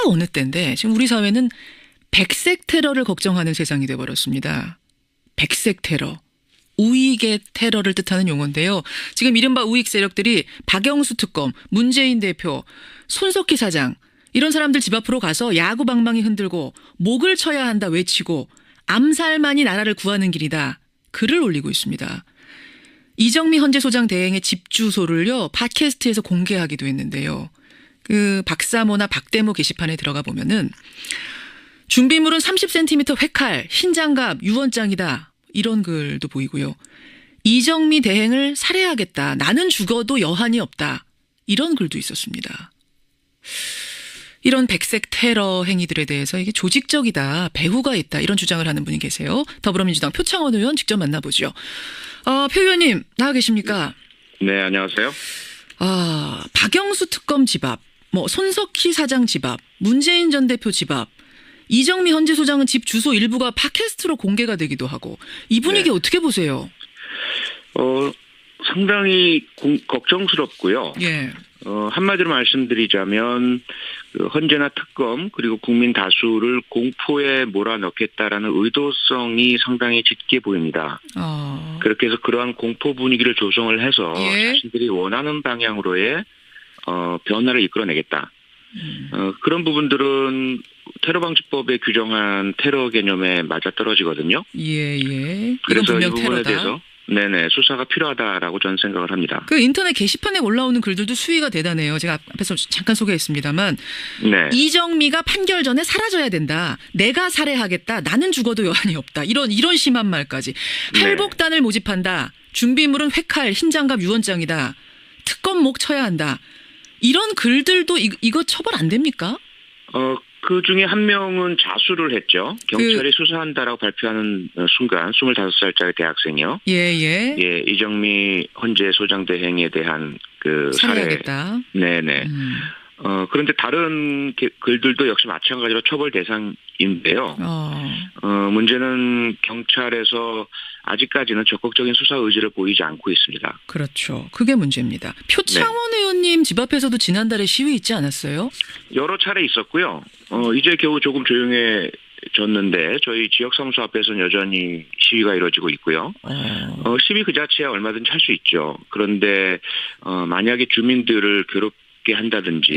어느 때인데 지금 우리 사회는 백색 테러를 걱정하는 세상이 돼버렸습니다. 백색 테러. 우익의 테러를 뜻하는 용어인데요. 지금 이른바 우익 세력들이 박영수 특검, 문재인 대표, 손석희 사장 이런 사람들 집 앞으로 가서 야구 방망이 흔들고 목을 쳐야 한다 외치고 암살만이 나라를 구하는 길이다. 글을 올리고 있습니다. 이정미 헌재소장 대행의 집 주소를요. 팟캐스트에서 공개하기도 했는데요. 그 박사모나 박대모 게시판에 들어가 보면은 준비물은 30cm 회칼, 흰 장갑, 유언장이다. 이런 글도 보이고요. 이정미 대행을 살해하겠다. 나는 죽어도 여한이 없다. 이런 글도 있었습니다. 이런 백색 테러 행위들에 대해서 이게 조직적이다. 배후가 있다. 이런 주장을 하는 분이 계세요. 더불어민주당 표창원 의원 직접 만나보죠. 표 의원님 나와 계십니까? 네, 안녕하세요. 박영수 특검 집 앞, 손석희 사장 집 앞, 문재인 전 대표 집 앞, 이정미 헌재소장은 집 주소 일부가 팟캐스트로 공개가 되기도 하고 이 분위기 어떻게 보세요? 상당히 걱정스럽고요. 예. 한마디로 말씀드리자면 헌재나 특검 그리고 국민 다수를 공포에 몰아넣겠다라는 의도성이 상당히 짙게 보입니다. 그렇게 해서 그러한 공포 분위기를 조성을 해서 자신들이 원하는 방향으로의 변화를 이끌어내겠다. 그런 부분들은 테러방지법에 규정한 테러 개념에 맞아떨어지거든요. 예. 그래서 이 분명 부분에 테러다. 대해서 수사가 필요하다라고 저는 생각을 합니다. 그 인터넷 게시판에 올라오는 글들도 수위가 대단해요. 제가 앞에서 잠깐 소개했습니다만 네. 이정미가 판결 전에 사라져야 된다. 내가 살해하겠다. 나는 죽어도 여한이 없다. 이런 심한 말까지. 할복단을 모집한다. 준비물은 회칼, 흰장갑, 유언장이다. 특검 목 쳐야 한다. 이런 글들도 이거 처벌 안 됩니까? 그 중에 한 명은 자수를 했죠. 경찰이 수사한다라고 발표하는 순간 25살짜리 대학생이요. 예, 이정미 헌재소장 대행에 대한 그 살해하겠다. 네네. 그런데 다른 글들도 역시 마찬가지로 처벌 대상인데요. 문제는 경찰에서 아직까지는 적극적인 수사 의지를 보이지 않고 있습니다. 그렇죠. 그게 문제입니다. 표창원 의원님 집 앞에서도 지난달에 시위 있지 않았어요? 여러 차례 있었고요. 이제 겨우 조금 조용해졌는데 저희 지역사무소 앞에서는 여전히 시위가 이루어지고 있고요. 시위 그 자체야 얼마든지 할 수 있죠. 그런데 만약에 주민들을 괴롭게 한다든지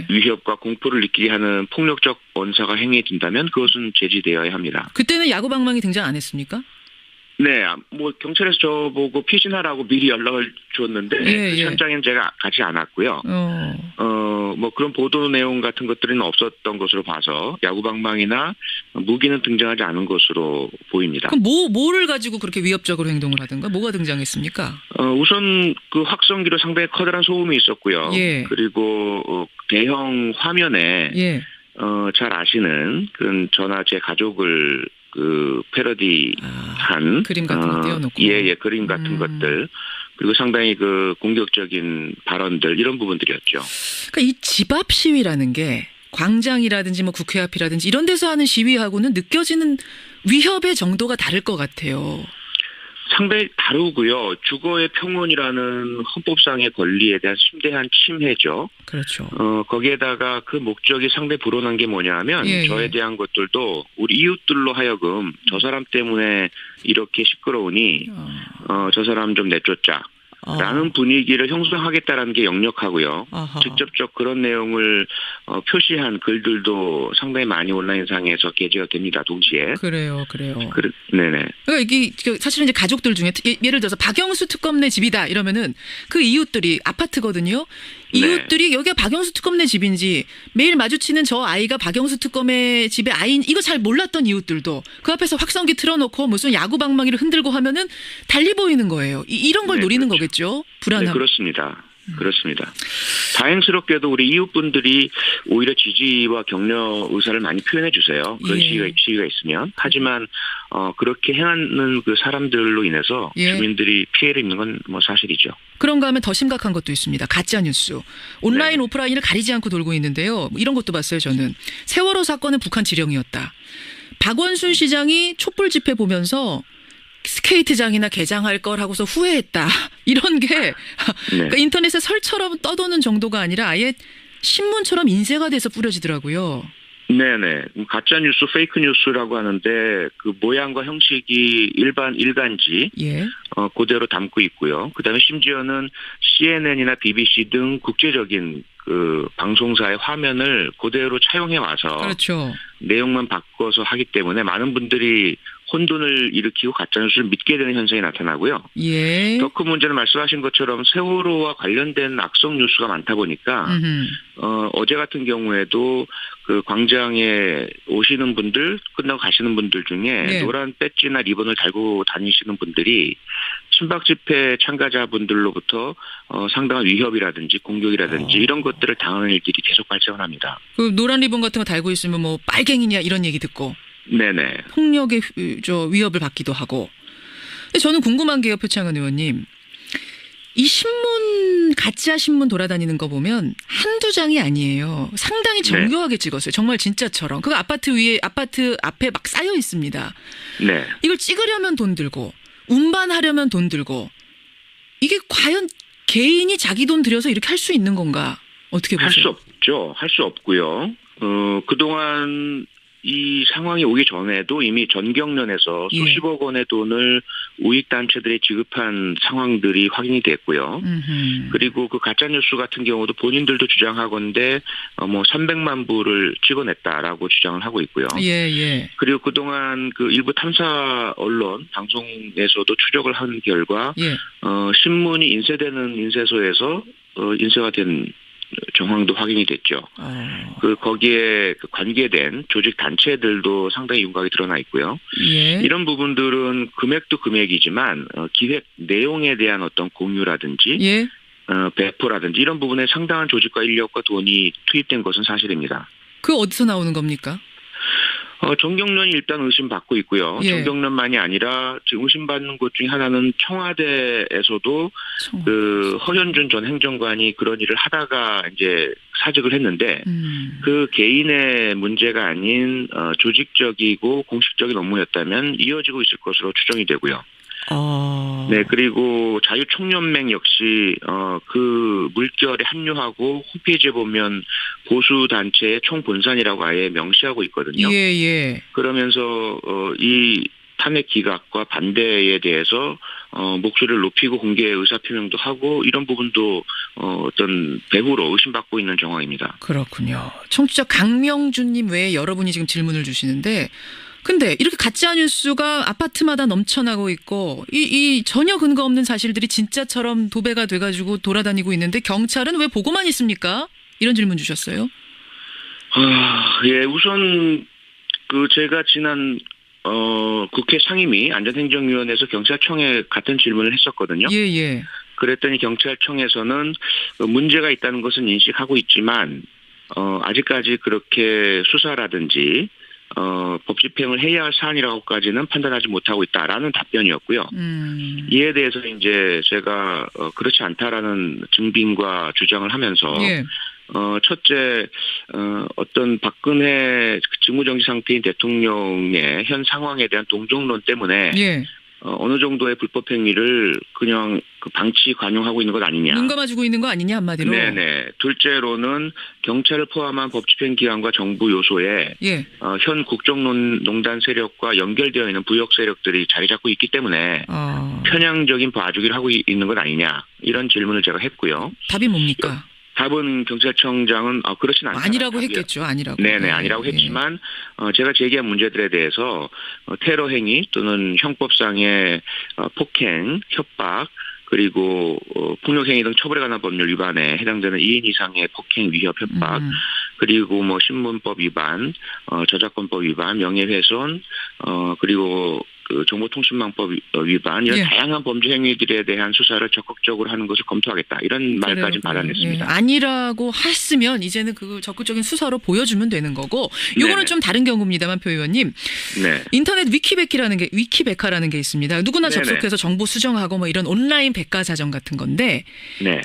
위협과 공포를 느끼게 하는 폭력적 언사가 행해진다면 그것은 제지되어야 합니다. 그때는 야구 방망이 등장 안 했습니까? 네, 경찰에서 저보고 피신하라고 미리 연락을 줬는데 그 현장에는 제가 가지 않았고요. 그런 보도 내용 같은 것들은 없었던 것으로 봐서 야구방망이나 무기는 등장하지 않은 것으로 보입니다. 그럼 뭐를 가지고 그렇게 위협적으로 행동을 하던가? 뭐가 등장했습니까? 우선 그 확성기로 상당히 커다란 소음이 있었고요. 그리고 대형 화면에 잘 아시는 그런 저나 제 가족을 패러디한 그림 같은 거 띄워놓고 그림 같은 것들 그리고 상당히 공격적인 발언들 이런 부분들이었죠. 그러니까 이 집 앞 시위라는 게 광장이라든지 국회 앞이라든지 이런 데서 하는 시위하고는 느껴지는 위협의 정도가 다를 것 같아요. 상당히 다르고요. 주거의 평온이라는 헌법상의 권리에 대한 심대한 침해죠. 그렇죠. 거기에다가 그 목적이 상당히 불온한 게 뭐냐면 저에 대한 것들도 우리 이웃들로 하여금 저 사람 때문에 이렇게 시끄러우니 저 사람 좀 내쫓자. 라는 분위기를 형성하겠다라는 게 역력하고요. 직접적 그런 내용을 표시한 글들도 상당히 많이 온라인상에서 게재가 됩니다. 동시에. 그래요. 네네. 그러니까 이게 사실은 이제 가족들 중에 예를 들어서 박영수 특검네 집이다 이러면은 그 이웃들이 아파트거든요. 이웃들이 여기가 박영수 특검네 집인지 매일 마주치는 저 아이가 박영수 특검의 집의 아이인 이거 잘 몰랐던 이웃들도 그 앞에서 확성기 틀어놓고 무슨 야구 방망이를 흔들고 하면은 달리 보이는 거예요. 이런 걸 노리는 거겠죠. 불안함. 네, 그렇습니다. 다행스럽게도 우리 이웃분들이 오히려 지지와 격려 의사를 많이 표현해 주세요. 그런 시위가 있으면. 하지만 그렇게 행하는 그 사람들로 인해서 주민들이 피해를 입는 건 사실이죠. 그런가 하면 더 심각한 것도 있습니다. 가짜뉴스. 온라인 오프라인을 가리지 않고 돌고 있는데요. 이런 것도 봤어요. 저는. 세월호 사건은 북한 지령이었다. 박원순 시장이 촛불 집회 보면서 스케이트장이나 개장할 걸 하고서 후회했다. 이런 게 그러니까 인터넷에 설처럼 떠도는 정도가 아니라 아예 신문처럼 인쇄가 돼서 뿌려지더라고요. 네네. 가짜 뉴스, 페이크 뉴스라고 하는데 그 모양과 형식이 일반 일간지 예. 그대로 담고 있고요. 그다음에 심지어는 CNN이나 BBC 등 국제적인 그 방송사의 화면을 그대로 차용해 와서 그렇죠. 내용만 바꿔서 하기 때문에 많은 분들이 혼돈을 일으키고 가짜뉴스를 믿게 되는 현상이 나타나고요. 예. 더 큰 문제는 말씀하신 것처럼 세월호와 관련된 악성 뉴스가 많다 보니까 어제 같은 경우에도 그 광장에 오시는 분들 끝나고 가시는 분들 중에 예. 노란 배지나 리본을 달고 다니시는 분들이 친박 집회 참가자분들로부터 상당한 위협이라든지 공격이라든지 이런 것들을 당하는 일들이 계속 발생을 합니다. 그 노란 리본 같은 거 달고 있으면 뭐 빨갱이냐 이런 얘기 듣고 네네. 폭력의 위협을 받기도 하고. 근데 저는 궁금한 게요, 표창원 의원님. 이 신문, 가짜 신문 돌아다니는 거 보면 한두 장이 아니에요. 상당히 정교하게 찍었어요. 정말 진짜처럼. 그 아파트 앞에 막 쌓여 있습니다. 네. 이걸 찍으려면 돈 들고, 운반하려면 돈 들고, 이게 과연 개인이 자기 돈 들여서 이렇게 할 수 있는 건가? 어떻게 보세요? 할 수 없죠. 할 수 없고요. 그동안 이 상황이 오기 전에도 이미 전경련에서 수십억 원의 돈을 우익단체들이 지급한 상황들이 확인이 됐고요. 그리고 그 가짜뉴스 같은 경우도 본인들도 주장하건대 뭐 300만 부를 찍어냈다라고 주장을 하고 있고요. 예, 예. 그리고 그동안 그 일부 탐사 언론 방송에서도 추적을 한 결과 예. 신문이 인쇄되는 인쇄소에서 인쇄가 된 정황도 확인이 됐죠. 거기에 관계된 조직 단체들도 상당히 윤곽이 드러나 있고요. 예. 이런 부분들은 금액도 금액이지만 기획 내용에 대한 어떤 공유라든지 예. 배포라든지 이런 부분에 상당한 조직과 인력과 돈이 투입된 것은 사실입니다. 그 어디서 나오는 겁니까? 정경련이 일단 의심받고 있고요. 예. 정경련만이 아니라 지금 의심받는 것 중에 하나는 청와대에서도 그 허현준 전 행정관이 그런 일을 하다가 이제 사직을 했는데 그 개인의 문제가 아닌 조직적이고 공식적인 업무였다면 이어지고 있을 것으로 추정이 되고요. 네, 그리고 자유총연맹 역시 그 물결에 합류하고 홈페이지에 보면 보수 단체의 총본산이라고 아예 명시하고 있거든요. 예, 예. 그러면서 이 탄핵 기각과 반대에 대해서 목소리를 높이고 공개 의사표명도 하고 이런 부분도 어떤 배후로 의심받고 있는 정황입니다. 그렇군요. 청취자 강명준님 외에 여러분이 지금 질문을 주시는데 근데 이렇게 가짜 뉴스가 아파트마다 넘쳐나고 있고 이 전혀 근거 없는 사실들이 진짜처럼 도배가 돼가지고 돌아다니고 있는데 경찰은 왜 보고만 있습니까? 이런 질문 주셨어요. 예, 우선 그 제가 지난 국회 상임위 안전행정위원회에서 경찰청에 같은 질문을 했었거든요. 예, 예. 그랬더니 경찰청에서는 문제가 있다는 것은 인식하고 있지만 아직까지 그렇게 수사라든지 법 집행을 해야 할 사안이라고까지는 판단하지 못하고 있다라는 답변이었고요. 이에 대해서 이제 제가 그렇지 않다라는 증빙과 주장을 하면서 예. 첫째 어떤 박근혜 직무정지 상태인 대통령의 현 상황에 대한 동정론 때문에 예. 어느 정도의 불법 행위를 그냥 그 방치 관용하고 있는 것 아니냐. 눈 감아주고 있는 거 아니냐 한마디로. 네네. 둘째로는 경찰을 포함한 법집행기관과 정부 요소에 예. 현 국정농단 세력과 연결되어 있는 부역 세력들이 자리 잡고 있기 때문에 편향적인 봐주기를 하고 있는 것 아니냐. 이런 질문을 제가 했고요. 답이 뭡니까? 답은 경찰청장은 그렇진 않다. 아니라고 했겠죠. 아니라고. 네네. 아니라고 했지만 제가 제기한 문제들에 대해서 테러 행위 또는 형법상의 폭행, 협박 그리고 폭력 행위 등 처벌에 관한 법률 위반에 해당되는 2인 이상의 폭행, 위협, 협박 그리고 뭐 신문법 위반, 저작권법 위반, 명예훼손 그리고 그 정보통신망법 위반 이런 다양한 범죄 행위들에 대한 수사를 적극적으로 하는 것을 검토하겠다 이런 말까지 받아냈습니다. 아니라고 했으면 이제는 그 적극적인 수사로 보여주면 되는 거고 이거는 좀 다른 경우입니다만 표 의원님 인터넷 위키백과라는 게 있습니다. 누구나 접속해서 정보 수정하고 뭐 이런 온라인 백과사전 같은 건데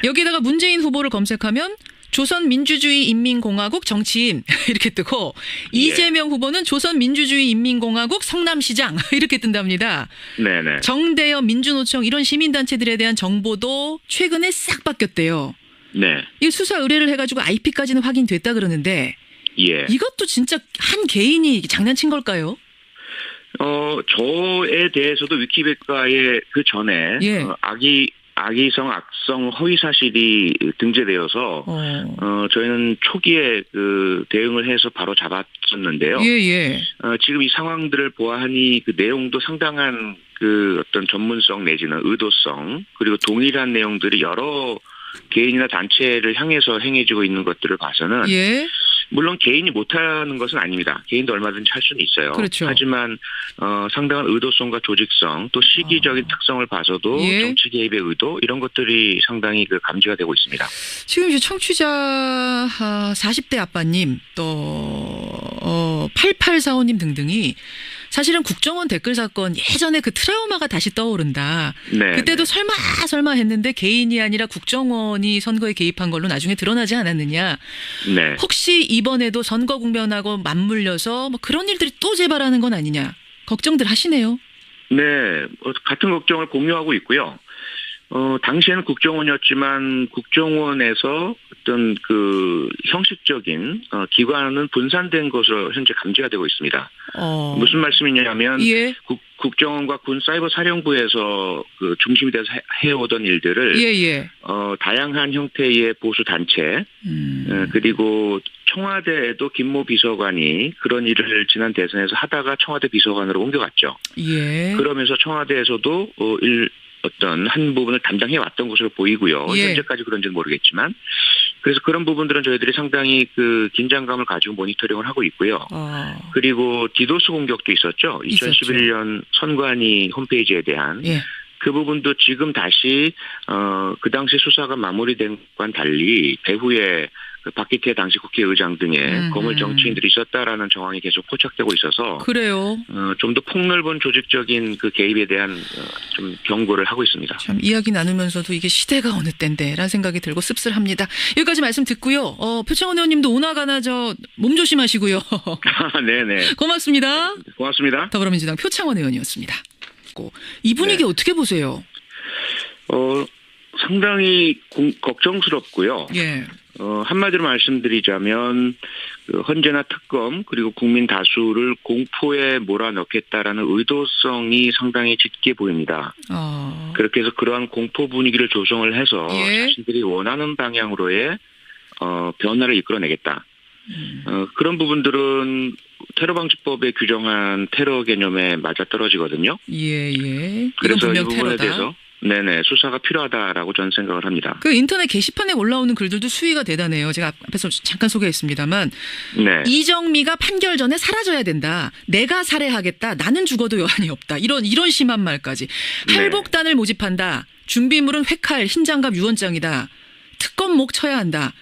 여기다가 문재인 후보를 검색하면 조선민주주의인민공화국 정치인 이렇게 뜨고 이재명 후보는 조선민주주의인민공화국 성남시장 이렇게 뜬답니다. 네네. 정대협 민주노총 이런 시민단체들에 대한 정보도 최근에 싹 바뀌었대요. 네. 이 수사 의뢰를 해가지고 IP까지는 확인됐다 그러는데 예. 이것도 진짜 한 개인이 장난친 걸까요? 저에 대해서도 위키백과에 그 전에 예. 악의성, 악성, 허위 사실이 등재되어서 저희는 초기에 그 대응을 해서 바로 잡았었는데요. 예. 지금 이 상황들을 보아하니 그 내용도 상당한 그 어떤 전문성 내지는 의도성 그리고 동일한 내용들이 여러 개인이나 단체를 향해서 행해지고 있는 것들을 봐서는 예. 물론 개인이 못하는 것은 아닙니다. 개인도 얼마든지 할 수는 있어요. 그렇죠. 하지만 상당한 의도성과 조직성 또 시기적인 특성을 봐서도 예. 정치 개입의 의도 이런 것들이 상당히 그 감지가 되고 있습니다. 지금 이제 청취자 40대 아빠님 또 8845님 등등이 사실은 국정원 댓글 사건 예전에 그 트라우마가 다시 떠오른다. 네, 그때도 네. 설마 했는데 개인이 아니라 국정원이 선거에 개입한 걸로 나중에 드러나지 않았느냐. 네. 혹시 이번에도 선거 국면하고 맞물려서 뭐 그런 일들이 또 재발하는 건 아니냐. 걱정들 하시네요. 네. 같은 걱정을 공유하고 있고요. 당시에는 국정원이었지만 국정원에서 어떤 그 형식적인 기관은 분산된 것으로 현재 감지가 되고 있습니다. 무슨 말씀이냐면 예. 국정원과 군 사이버 사령부에서 그 중심이 돼서 해오던 일들을 예. 다양한 형태의 보수 단체 그리고 청와대에도 김모 비서관이 그런 일을 지난 대선에서 하다가 청와대 비서관으로 옮겨갔죠. 예. 그러면서 청와대에서도 어떤 한 부분을 담당해 왔던 것으로 보이고요. 예. 현재까지 그런지는 모르겠지만 그래서 그런 부분들은 저희들이 상당히 그 긴장감을 가지고 모니터링을 하고 있고요. 그리고 디도스 공격도 있었죠. 2011년 선관위 홈페이지에 대한 예. 그 부분도 지금 다시 그 당시 수사가 마무리된 것과는 달리 배후에 그 박기태 당시 국회의장 등의 거물 정치인들이 있었다라는 정황이 계속 포착되고 있어서 그래요. 좀 더 폭넓은 조직적인 그 개입에 대한 좀 경고를 하고 있습니다. 참 이야기 나누면서도 이게 시대가 어느 때인데라는 생각이 들고 씁쓸합니다. 여기까지 말씀 듣고요. 표창원 의원님도 오나가나 몸 조심하시고요. 네네. 고맙습니다. 고맙습니다. 더불어민주당 표창원 의원이었습니다. 이 분위기 네. 어떻게 보세요? 상당히 걱정스럽고요. 예. 한마디로 말씀드리자면 헌재나 특검 그리고 국민 다수를 공포에 몰아넣겠다라는 의도성이 상당히 짙게 보입니다. 그렇게 해서 그러한 공포 분위기를 조성을 해서 예. 자신들이 원하는 방향으로의 변화를 이끌어내겠다. 그런 부분들은 테러방지법에 규정한 테러 개념에 맞아떨어지거든요. 예. 그래서 이 분명 부분에 테러다. 대해서 네네 수사가 필요하다라고 저는 생각을 합니다. 그 인터넷 게시판에 올라오는 글들도 수위가 대단해요. 제가 앞에서 잠깐 소개했습니다만 네. 이정미가 판결 전에 사라져야 된다. 내가 살해하겠다. 나는 죽어도 여한이 없다. 이런 심한 말까지. 네. 할복단을 모집한다. 준비물은 회칼, 흰장갑, 유언장이다. 특검목 쳐야 한다.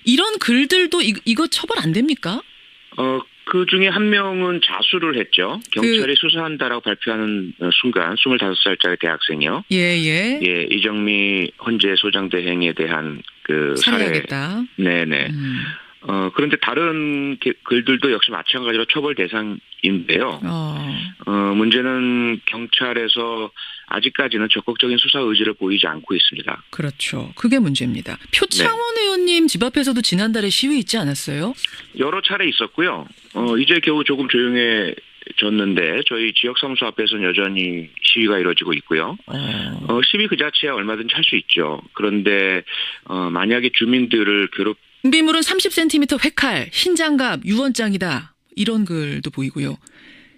이런 글들도 이거 처벌 안 됩니까? 그 중에 한 명은 자수를 했죠. 경찰이 수사한다라고 발표하는 순간 25살짜리 대학생이요. 예. 이정미 헌재 소장 대행에 대한 그 살해하겠다. 네네. 그런데 다른 글들도 역시 마찬가지로 처벌 대상인데요. 문제는 경찰에서 아직까지는 적극적인 수사 의지를 보이지 않고 있습니다. 그렇죠. 그게 문제입니다. 표창원 의원님 집 앞에서도 지난달에 시위 있지 않았어요? 여러 차례 있었고요. 이제 겨우 조금 조용해졌는데 저희 지역사무소 앞에서는 여전히 시위가 이루어지고 있고요. 시위 그 자체야 얼마든지 할 수 있죠. 그런데 만약에 주민들을 준비물은 30cm 회칼, 흰장갑, 유언장이다. 이런 글도 보이고요.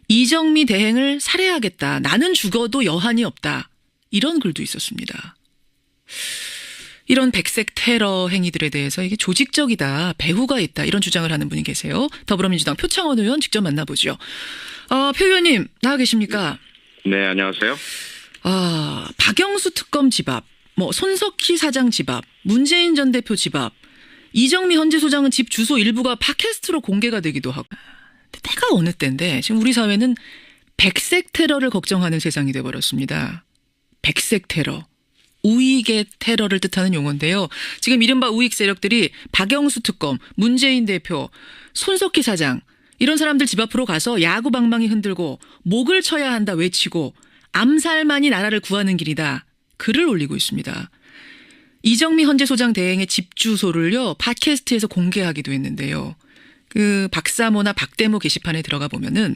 이정미 대행을 살해하겠다. 나는 죽어도 여한이 없다. 이런 글도 있었습니다. 이런 백색 테러 행위들에 대해서 이게 조직적이다. 배후가 있다. 이런 주장을 하는 분이 계세요. 더불어민주당 표창원 의원 직접 만나보죠. 표 의원님 나와 계십니까? 네, 안녕하세요. 박영수 특검 집 앞, 손석희 사장 집 앞, 문재인 전 대표 집 앞, 이정미 헌재 소장은 집 주소 일부가 팟캐스트로 공개가 되기도 하고. 때가 어느 때인데 지금 우리 사회는 백색 테러를 걱정하는 세상이 돼버렸습니다. 백색 테러. 우익의 테러를 뜻하는 용어인데요. 지금 이른바 우익 세력들이 박영수 특검, 문재인 대표, 손석희 사장 이런 사람들 집 앞으로 가서 야구 방망이 흔들고 목을 쳐야 한다 외치고 암살만이 나라를 구하는 길이다. 글을 올리고 있습니다. 이정미 헌재 소장 대행의 집 주소를요 팟캐스트에서 공개하기도 했는데요. 그 박사모나 박대모 게시판에 들어가 보면은